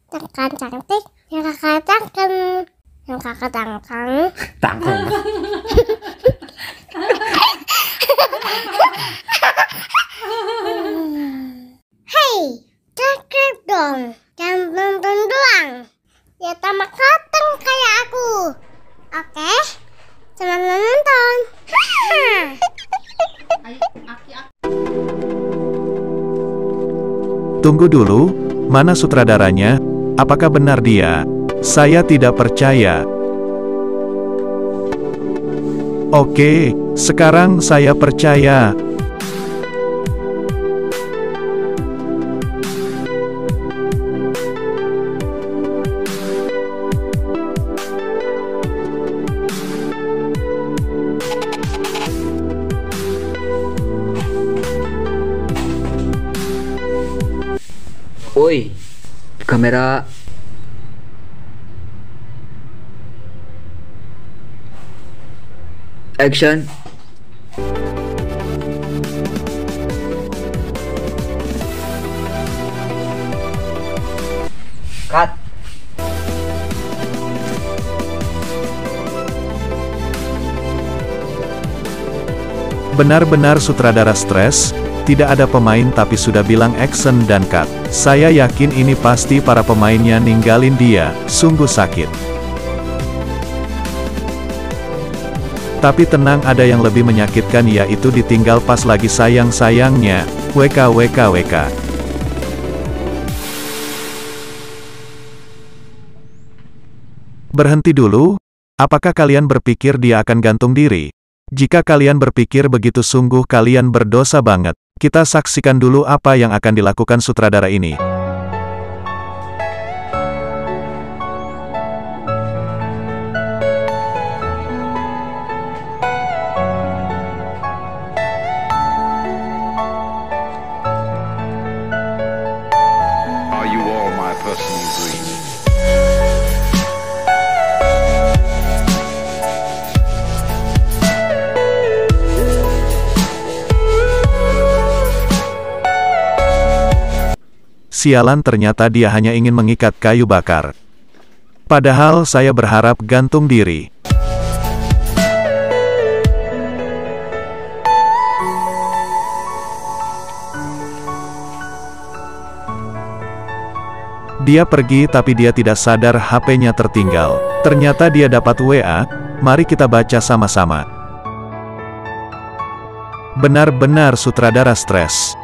yang kakak cantik, yang kakak cakep, yang kakak tangkang. Tangkang. Hei, cakep dong, jangan nonton doang. Ya tambah ganteng kayak aku. Oke, selamat menonton. Tunggu dulu, mana sutradaranya? Apakah benar dia? Saya tidak percaya. Oke, sekarang saya percaya. Woi, kamera. Action. Cut. Benar-benar sutradara stres, tidak ada pemain tapi sudah bilang action dan cut. Saya yakin ini pasti para pemainnya ninggalin dia, sungguh sakit. Tapi tenang, ada yang lebih menyakitkan, yaitu ditinggal pas lagi sayang-sayangnya. WKWKWK. Berhenti dulu. Apakah kalian berpikir dia akan gantung diri? Jika kalian berpikir begitu, sungguh kalian berdosa banget. Kita saksikan dulu apa yang akan dilakukan sutradara ini. Are you all my personal dreams? Sialan, ternyata dia hanya ingin mengikat kayu bakar. Padahal saya berharap gantung diri. Dia pergi tapi dia tidak sadar HP-nya tertinggal. Ternyata dia dapat WA, mari kita baca sama-sama. Benar-benar sutradara stres.